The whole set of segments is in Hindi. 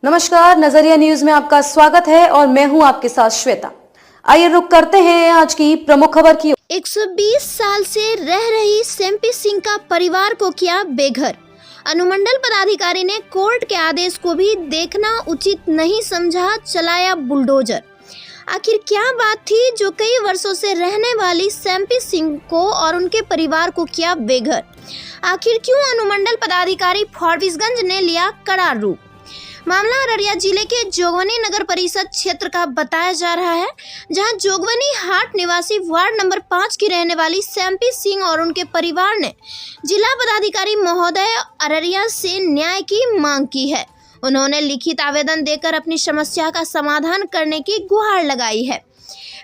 नमस्कार, नजरिया न्यूज में आपका स्वागत है और मैं हूं आपके साथ श्वेता। आइए रुक करते हैं आज की प्रमुख खबर की। 120 साल से रह रही सेम्पी सिंह का परिवार को किया बेघर। अनुमंडल पदाधिकारी ने कोर्ट के आदेश को भी देखना उचित नहीं समझा, चलाया बुलडोजर। आखिर क्या बात थी जो कई वर्षों से रहने वाली सेम्पी सिंह को और उनके परिवार को किया बेघर? आखिर क्यों अनुमंडल पदाधिकारी फॉरबिसगंज ने लिया कड़ा रूप? मामला अररिया जिले के जोगबनी नगर परिषद क्षेत्र का बताया जा रहा है, जहां जोगबनी हाट निवासी वार्ड नंबर 5 की रहने वाली सेम्पी सिंह और उनके परिवार ने जिला पदाधिकारी महोदय अररिया से न्याय की मांग की है। उन्होंने लिखित आवेदन देकर अपनी समस्या का समाधान करने की गुहार लगाई है।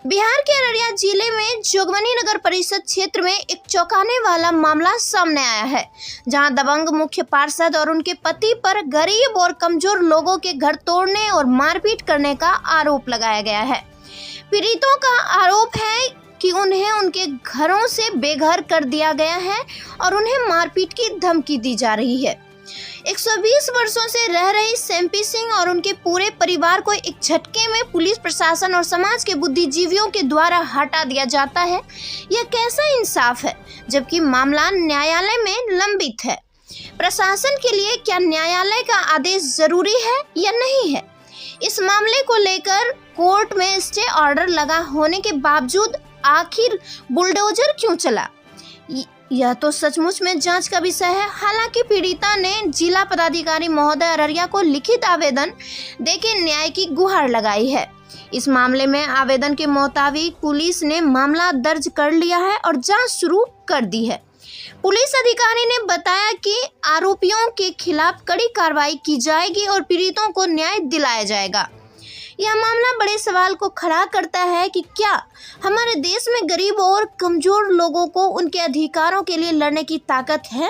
बिहार के अररिया जिले में जोगबनी नगर परिषद क्षेत्र में एक चौंकाने वाला मामला सामने आया है, जहां दबंग मुख्य पार्षद और उनके पति पर गरीब और कमजोर लोगों के घर तोड़ने और मारपीट करने का आरोप लगाया गया है। पीड़ितों का आरोप है कि उन्हें उनके घरों से बेघर कर दिया गया है और उन्हें मारपीट की धमकी दी जा रही है। 120 वर्षों से रह रही सेम्पी सिंह और उनके पूरे परिवार को एक झटके में पुलिस प्रशासन और समाज के बुद्धिजीवियों के द्वारा हटा दिया जाता है। यह कैसा इंसाफ है, जबकि मामला न्यायालय में लंबित है? प्रशासन के लिए क्या न्यायालय का आदेश जरूरी है या नहीं है? इस मामले को लेकर कोर्ट में स्टे ऑर्डर लगा होने के बावजूद आखिर बुलडोजर क्यों चला? यह तो सचमुच में जांच का विषय है। हालांकि पीड़िता ने जिला पदाधिकारी महोदय अररिया को लिखित आवेदन देके न्याय की गुहार लगाई है। इस मामले में आवेदन के मुताबिक पुलिस ने मामला दर्ज कर लिया है और जांच शुरू कर दी है। पुलिस अधिकारी ने बताया कि आरोपियों के खिलाफ कड़ी कार्रवाई की जाएगी और पीड़ितों को न्याय दिलाया जाएगा। यह मामला बड़े सवाल को खड़ा करता है कि क्या हमारे देश में गरीब और कमजोर लोगों को उनके अधिकारों के लिए लड़ने की ताकत है?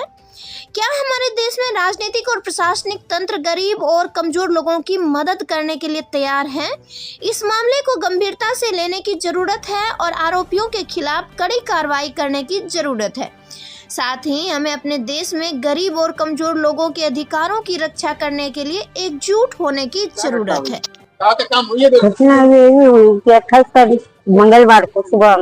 क्या हमारे देश में राजनीतिक और प्रशासनिक तंत्र गरीब और कमजोर लोगों की मदद करने के लिए तैयार हैं? इस मामले को गंभीरता से लेने की जरूरत है और आरोपियों के खिलाफ कड़ी कार्रवाई करने की जरूरत है। साथ ही हमें अपने देश में गरीब और कमजोर लोगों के अधिकारों की रक्षा करने के लिए एकजुट होने की जरूरत है। घटना यही हुई कि 28 तारीख मंगलवार को सुबह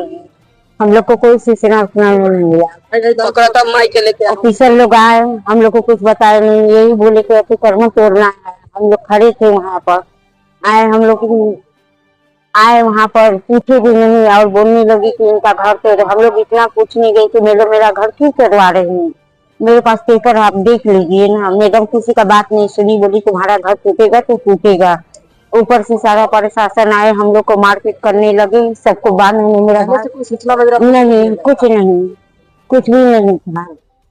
हम लोग को कोई सूचना नहीं मिला। ऑफिसर लोग आए, हम लोग को कुछ बताया नहीं, यही बोले कि अतिक्रमण तोड़ना है। हम लोग खड़े थे वहाँ पर, आए हम लोग आए वहाँ पर, पूछे भी नहीं और बोलने लगी कि इनका घर तोड़। हम लोग इतना पूछ नहीं गए कि मेरा घर क्यों तोड़वा रहे हैं, मेरे पास पेपर आप देख लीजिए ना। मैडम किसी का बात नहीं सुनी, बोली तुम्हारा घर टूटेगा तो टूटेगा। ऊपर से सारा प्रशासन आए, हम लोग को मारपीट करने लगे, सबको बाद में मेरा नहीं, कुछ भी नहीं था।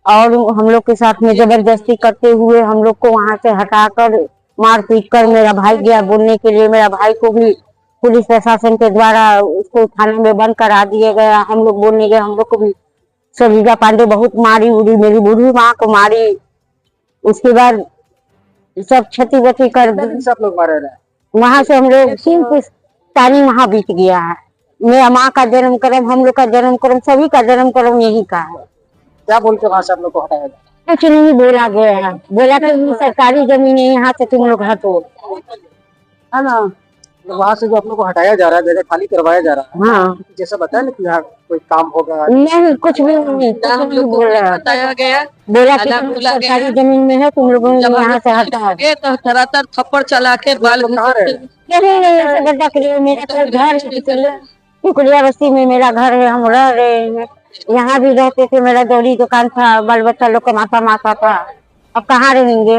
और हम लोग के साथ में जबरदस्ती करते हुए हम लोग को वहां से हटाकर मारपीट कर मेरा भाई गया बोलने के लिए। मेरा भाई को भी पुलिस प्रशासन के द्वारा उसको थाने में बंद करा दिया गया। हम लोग बोलने गए, हम लोग को भी सलीजा पांडे बहुत मारी उड़ी, मेरी बूढ़ी माँ को मारी। उसके बाद सब क्षति वति कर सब लोग मारे रहे। वहाँ से हम लोग 3 तारीख वहाँ बीत गया है। मेरा माँ का जन्म क्रम, हम लोग का जन्म क्रम, सभी का जन्म क्रम यही का है। क्या बोल के वहाँ से आप लोग को हटाया गया? कुछ नहीं बोला गया है, बोला कि सरकारी जमीन है, यहाँ से तुम लोग हटो, है ना। वहाँ से जो आप लोग को हटाया जा रहा है, जगह खाली करवाया जा रहा है, हाँ जैसा बताया ना कि यहाँ कोई काम होगा, नहीं कुछ भी नहीं बताया गया। बोला कि सरकारी जमीन में है, तुम लोगों ने यहाँ से हटा। तो धरातर थप्पड़ चला के बाल मेरा घर टुकड़िया बस्ती में मेरा घर है, हम रह रहे हैं। यहाँ भी रहते थे, मेरा दौरी दुकान था, बाल बच्चा लोग कमाता माता था। अब कहाँ रहेंगे,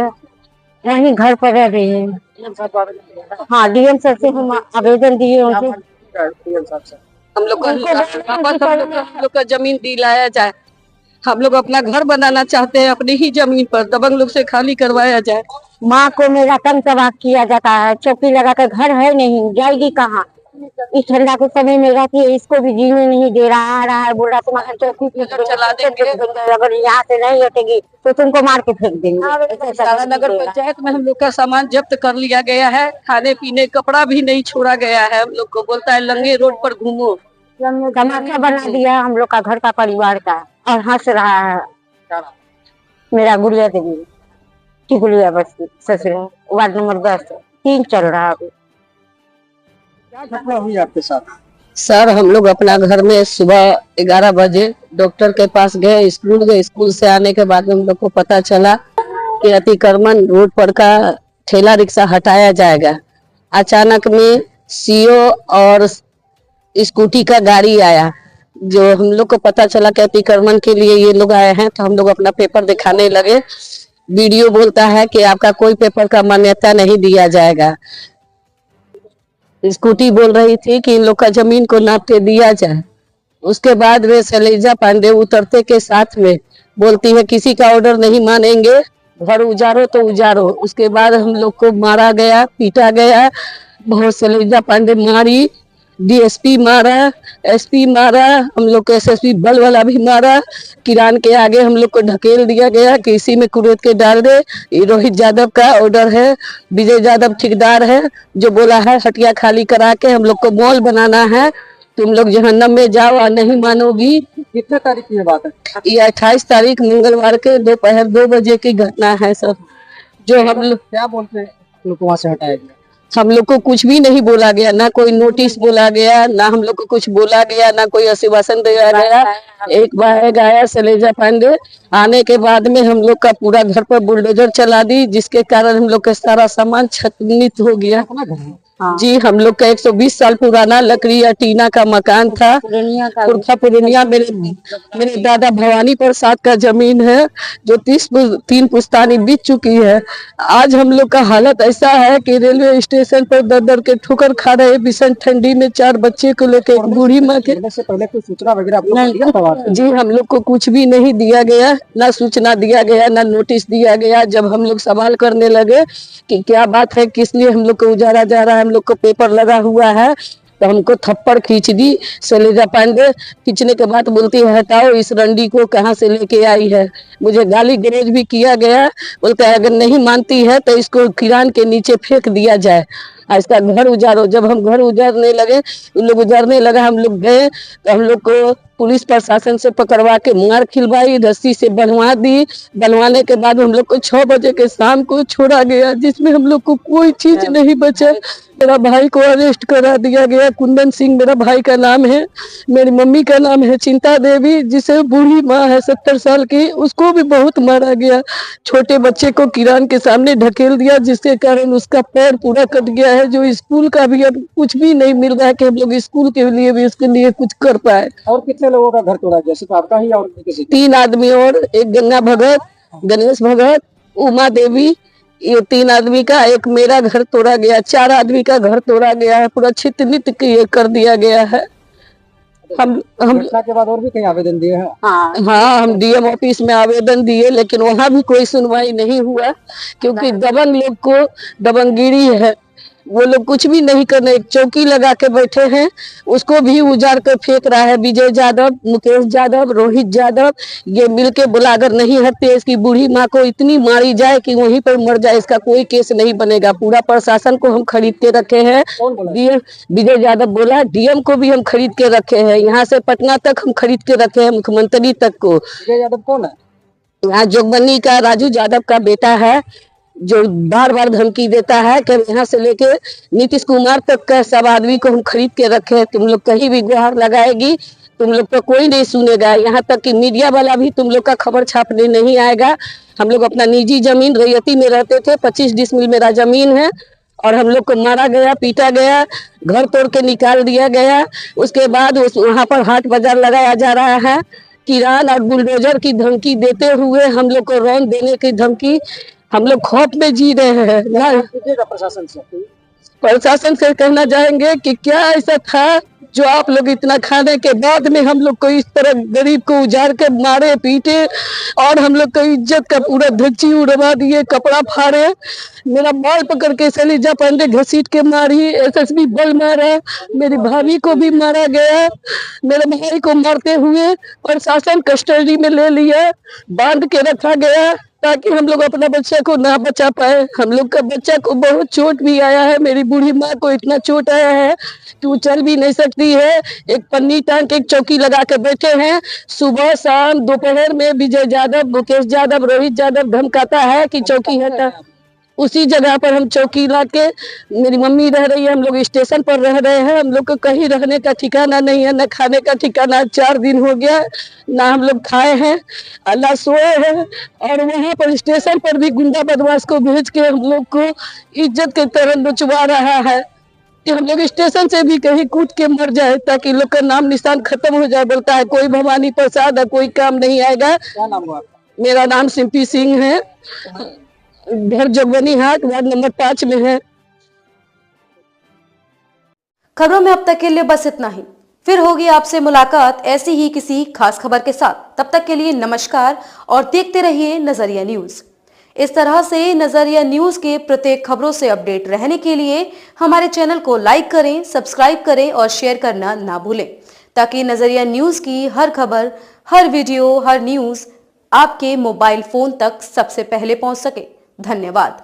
यहीं घर पर रह रहे हैं। हाँ, डीएम सर से हम आवेदन दिए उनसे, हम लोग का जमीन दिलाया जाए। हम लोग अपना घर बनाना चाहते हैं अपनी ही जमीन पर, दबंग लोग से खाली करवाया जाए। माँ को मेरा तंग तबाह किया जाता है, चौकी लगा कर, घर है नहीं, जाएगी कहाँ? इस ठंडा के समय में रहती है, इसको भी जीने नहीं दे रहा। आ रहा है, बोल रहा तुम्हारा चौकी चला देंगे, अगर यहाँ से नहीं हटेगी तो तुमको मार के फेंक देंगे। सारा नगर पंचायत में हम लोग का सामान जब्त कर लिया गया है, खाने पीने कपड़ा भी नहीं छोड़ा गया है। हम लोग को बोलता है लंगे रोड पर घूमो। तमाशा बना दिया हम लोग का, घर का, परिवार का, और हंस रहा है। मेरा गुड़िया देवी टिकुलिया बस्ती ससुर वार्ड नंबर 10। 3 चल रहा है अभी। क्या घटना हुई आपके साथ? सर हम लोग अपना घर में सुबह 11 बजे डॉक्टर के पास गए, स्कूल से आने के बाद हम लोग को पता चला कि अतिक्रमण रोड पर का ठेला रिक्शा हटाया जाएगा। अचानक में सीओ और स्कूटी का गाड़ी आया, जो हम लोग को पता चला कि अतिक्रमण के लिए ये लोग आए हैं, तो हम लोग अपना पेपर दिखाने लगे। वीडियो बोलता है कि आपका कोई पेपर का मान्यता नहीं दिया जाएगा। स्कूटी बोल रही थी कि इन लोग का जमीन को नाप के दिया जाए। उसके बाद में शैलजा पांडे उतरते के साथ में बोलती है किसी का ऑर्डर नहीं मानेंगे, घर उजारो तो उजारो। उसके बाद हम लोग को मारा गया, पीटा गया बहुत। शैलजा पांडे मारी, डीएसपी मारा, एसपी मारा, हम लोग को एसएसपी बल वाला भी मारा। किरान के आगे हम लोग को ढकेल दिया गया कि इसी में कुरेद के डाल दे। ये रोहित यादव का ऑर्डर है, विजय यादव ठेकेदार है जो बोला है हटिया खाली करा के हम लोग को मॉल बनाना है, तुम लोग जहन्नम में जाओ और नहीं मानोगी। कितने तारीख की बात है? ये 28 तारीख मंगलवार के दोपहर 2 बजे की घटना है सर। जो हम लोग क्या बोलते हैं लोग वहाँ से हटाया गया? हम लोग को कुछ भी नहीं बोला गया, ना कोई नोटिस बोला गया, ना हम लोग को कुछ बोला गया, ना कोई आश्वासन दिया गया। एक बार आया शैलजा पांडे, आने के बाद में हम लोग का पूरा घर पर बुलडोजर चला दी, जिसके कारण हम लोग का सारा सामान क्षतिग्रस्त हो गया। जी हम लोग का 120 साल पुराना लकड़ी या टीना का मकान था, पुरनिया। मेरे दादा भवानी प्रसाद का जमीन है जो 3 पुश्तानी बीत चुकी है। आज हम लोग का हालत ऐसा है कि रेलवे स्टेशन पर दर के ठोकर खा रहे भीषण ठंडी में 4 बच्चे को लेकर एक बूढ़ी माँ के। से पहले कोई सूचना वगैरह आप लोग को दिया था वहाँ से? जी हम लोग को कुछ भी नहीं दिया गया, ना सूचना दिया गया, ना नोटिस दिया गया। जब हम लोग सवाल करने लगे कि क्या बात है, किस लिए हम लोग को उजाड़ा जा रहा है, हम लोग को पेपर लगा हुआ है, तो हमको थप्पड़ खींच दी शैलजा पांडे। खींचने के बाद बोलती है हटाओ इस रंडी को, कहाँ से लेके आई है। मुझे गाली गलौज भी किया गया। बोलते है अगर नहीं मानती है तो इसको किरान के नीचे फेंक दिया जाए, इसका घर उजारो। जब हम घर उजारने लगे, उन लोग उजारने लगा, हम लोग गए तो हम लोग को पुलिस प्रशासन से पकड़वा के मार खिलवाई, रस्सी से बंधवा दी। बंधवाने के बाद हम लोग को 6 बजे के शाम को छोड़ा गया, जिसमें हम लोग को कोई चीज नहीं बचा। मेरा भाई को अरेस्ट करा दिया गया। कुंदन सिंह मेरा भाई का नाम है, मेरी मम्मी का नाम है चिंता देवी, जिसे बूढ़ी माँ है 70 साल की, उसको भी बहुत मारा गया। छोटे बच्चे को किरान के सामने ढकेल दिया, जिसके कारण उसका पैर पूरा कट गया है। जो स्कूल का भी अब कुछ भी नहीं मिल रहा है कि हम लोग स्कूल के लिए भी उसके लिए कुछ कर पाए। और कितने लोगों का घर तोड़ा गया? सिर्फ आपका ही और किसी? 3 आदमी और एक गंगा भगत, गणेश भगत, उमा देवी, ये 3 आदमी का। एक मेरा घर तोड़ा गया, 4 आदमी का घर तोड़ा गया है, पूरा छित-नित कर दिया गया है। हम घटना के बाद और भी कहीं आवेदन दिए हैं? हाँ हम डीएम ऑफिस में आवेदन दिए, लेकिन वहाँ भी कोई सुनवाई नहीं हुआ, क्योंकि दबंग लोग को दबंगगिरी है, वो लोग कुछ भी नहीं करने। एक चौकी लगा के बैठे हैं, उसको भी उजाड़ कर फेंक रहा है विजय यादव, मुकेश यादव, रोहित यादव, ये मिलके बोला अगर नहीं हटते इसकी बूढ़ी माँ को इतनी मारी जाए कि वहीं पर मर जाए, इसका कोई केस नहीं बनेगा। पूरा प्रशासन को हम खरीद के रखे हैं। डीएम विजय यादव बोला, डीएम को भी हम खरीद के रखे हैं, यहाँ से पटना तक हम खरीद के रखे हैं, मुख्यमंत्री तक को। विजय यादव कौन है? यहाँ जोगबनी का राजू यादव का बेटा है, जो बार बार धमकी देता है कि यहाँ से लेके नीतीश कुमार तक का सब आदमी को हम खरीद के रखे हैं। तुम लोग कहीं भी गुहार लगाएगी, तुम लोग को कोई नहीं सुनेगा। यहाँ तक कि मीडिया वाला भी तुम लोग का खबर छापने नहीं आएगा। हम लोग अपना निजी जमीन रैयती में रहते थे, 25 डिसमिल मेरा जमीन है, और हम लोग को मारा गया, पीटा गया, घर तोड़ के निकाल दिया गया। उसके बाद वहाँ पर हाट बाजार लगाया जा रहा है। किरान और बुलडोजर की धमकी देते हुए हम लोग को रौन देने की धमकी, हम लोग खौफ में जी रहे हैं ना। प्रशासन से कहना चाहेंगे कि क्या ऐसा था जो आप लोग इतना खाने के बाद में हम लोग को इस तरह गरीब को उजाड़ के मारे, पीटे, और हम लोग को इज्जत का पूरा धज्जी उड़वा दिए, कपड़ा फाड़े। मेरा बाल पकड़ के शैलजा पांडे घसीट के मारी, एसएसबी बल मारा, मेरी भाभी को भी मारा गया, मेरे भाई को मारते हुए प्रशासन कस्टडी में ले लिया, बांध के रखा गया ताकि हम लोग अपना बच्चा को ना बचा पाए। हम लोग का बच्चा को बहुत चोट भी आया है, मेरी बूढ़ी माँ को इतना चोट आया है कि वो चल भी नहीं सकती है। एक पन्नी टांग के एक चौकी लगा के बैठे हैं। सुबह शाम दोपहर में विजय यादव, मुकेश यादव, रोहित यादव धमकाता है कि चौकी हटा। उसी जगह पर हम चौकी ला के, मेरी मम्मी रह रही है, हम लोग स्टेशन पर रह रहे हैं। हम लोग को कहीं रहने का ठिकाना नहीं है, न खाने का ठिकाना। 4 दिन हो गया ना हम लोग खाए हैं, अल्लाह सोए हैं। और वहाँ पर स्टेशन पर भी गुंडा बदमाश को भेज के हम लोग को इज्जत की तरह नचवा रहा है कि हम लोग स्टेशन से भी कहीं कूद के मर जाए ताकि लोग का नाम निशान खत्म हो जाए। बोलता है कोई भवानी प्रसाद है, कोई काम नहीं आएगा। क्या नाम हुआ आपका? मेरा नाम सिंपी सिंह है, घर जोगबनी हाट, वार्ड नंबर 5 में है। खबरों में अब तक के लिए बस इतना ही। फिर होगी आपसे मुलाकात ऐसी ही किसी खास खबर के साथ। तब तक के लिए नमस्कार और देखते रहिए नजरिया न्यूज। इस तरह से नजरिया न्यूज के प्रत्येक खबरों से अपडेट रहने के लिए हमारे चैनल को लाइक करें, सब्सक्राइब करें और शेयर करना ना भूलें, ताकि नजरिया न्यूज की हर खबर, हर वीडियो, हर न्यूज आपके मोबाइल फोन तक सबसे पहले पहुंच सके। धन्यवाद।